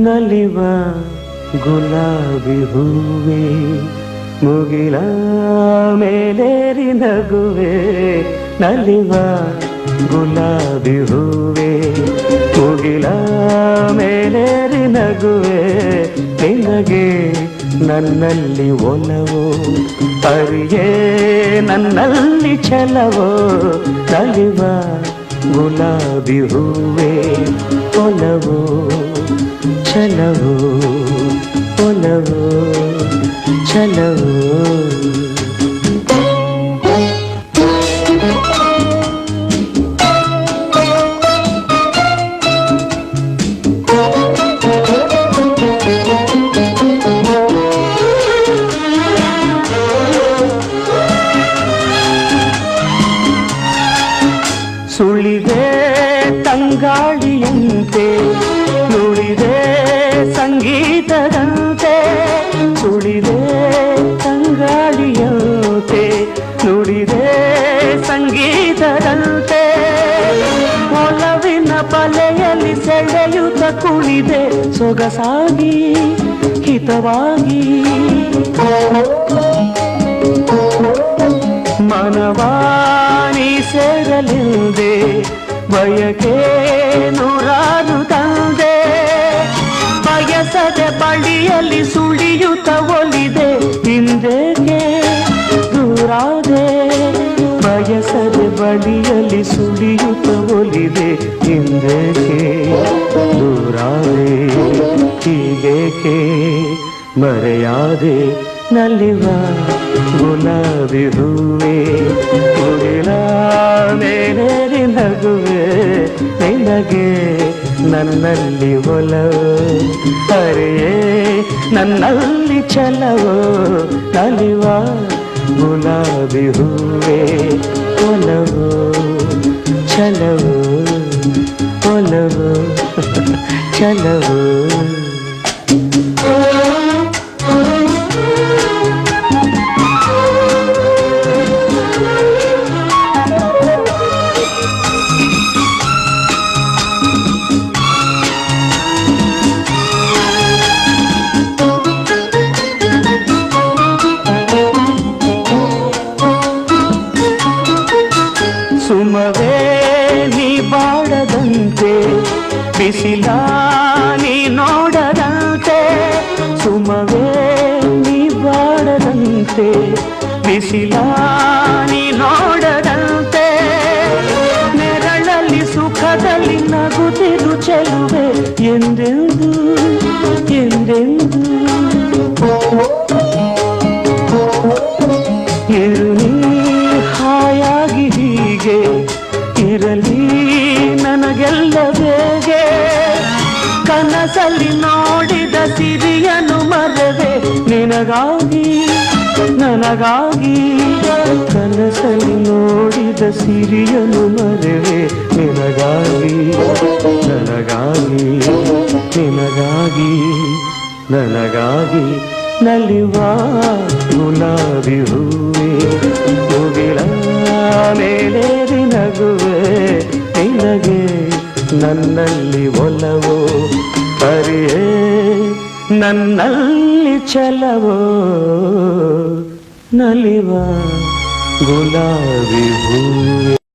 ನಲಿವ ಗುಲಾಬಿ ಹೂವೆ ಮುಗಿಲ ಮೇಲೇರಿ ನಗುವೆ ನಲಿವ ಗುಲಾಬಿ ಹೂವೆ ಮುಗಿಲ ಮೇಲೇರಿ ನಗುವೆ ನಿನಗೆ ನನ್ನಲ್ಲಿ ಒಲವೋ ಅರಿಯೇ ನನ್ನಲ್ಲಿ ಛಲವೋ ನಲಿವ ಗುಲಾಬಿ ಹೂವೆ ಒಲವೋ ಛಲವೋ ಒಲವೋ ಛಲವೋ ಸುಳಿದೆ ತಂಗಾಳಿಯಂತೆ ನುಡಿದೆ ಸಂಗೀತದಂತೆ ಸುಳಿದೆ ತಂಗಾಳಿಯಂತೆ ನುಡಿದೆ ಸಂಗೀತದಂತೆ ಒಲವಿನ ಬಲೆಯಲ್ಲಿ ಸೆಳೆಯುತ್ತ ಕುಳಿದೆ ಸೊಗಸಾಗಿ ಹಿತವಾಗಿ ಮನವಾನಿ ಸೇರಲೆಂದೆ ಬಯಕೆ ನೂರಾರು ತಂದೆ ಬಯಸದೆ ಬಳಿಯಲ್ಲಿ ಸುಳಿಯುತ್ತ ಒಲಿದೆ ಹಿಂದೆಗೆ ದೂರಾದೆ ಬಯಸದೆ ಬಳಿಯಲ್ಲಿ ಸುಳಿಯುತ್ತ ಒಲಿದೆ ಹಿಂದೆಗೆ ದೂರಾದೆ ಹೀಗೇಕೆ ಮರೆಯಾದೆ ನಲಿವ ಗುಲಾಬಿ ಹೂವೆ ಮುಗಿಲ ಮೇಲೇರಿ ನಗುವೆ ನಿನಗೆ ನನ್ನಲ್ಲಿ ಒಲವೋ ಅರಿಯೇ ನನ್ನಲ್ಲಿ ಛಲವೋ ನಲಿವ ಗುಲಾಬಿ ಹೂವೆ ಒಲವೋ ಛಲವೋ ಒಲವೋ ಛಲವೋ ಸುಮವೇ ನೀ ಬಾಡದಂತೆ ಬಿಸಿಲ ನೀ ನೋಡದಂತೆ ಸುಮವೇ ನೀ ಬಾಡದಂತೆ ಬಿಸಿಲ ನೀ ನೋಡದಂತೆ ನೆರಳಲ್ಲಿ ಸುಖದಲ್ಲಿ ನಗುತ್ತಿರು ಚೆಲುವೆ ಎಂದೆಂದು ಎಂದೆಂದು ಇರು ನೀ ಹಾಯಾಗಿ ಹೀಗೆ ಇರಲಿ ನನಗೆಲ್ಲ ಬೇಗೆ ಕನಸಲ್ಲಿ ನೋಡಿದ ಸಿರಿಯನು ಮರೆವೆ ನಿನಗಾಗಿ ನನಗಾಗಿ ಕನಸಲ್ಲಿ ನೋಡಿದ ಸಿರಿಯನು ಮರೆವೆ ನಿನಗಾಗಿ ನನಗಾಗಿ ನಿನಗಾಗಿ ನನಗಾಗಿ ನಲಿವ ಗುಲಾಬಿ ಹೂವೆ ಮುಗಿಲ ಮೇಲೇರಿ ನಗುವೆ ನಿನಗೆ ನನ್ನಲ್ಲಿ ಒಲವೋ ಅರಿಯೇ ನನ್ನಲ್ಲಿ ಛಲವೋ ನಲಿವ ಗುಲಾಬಿ ಹೂವೆ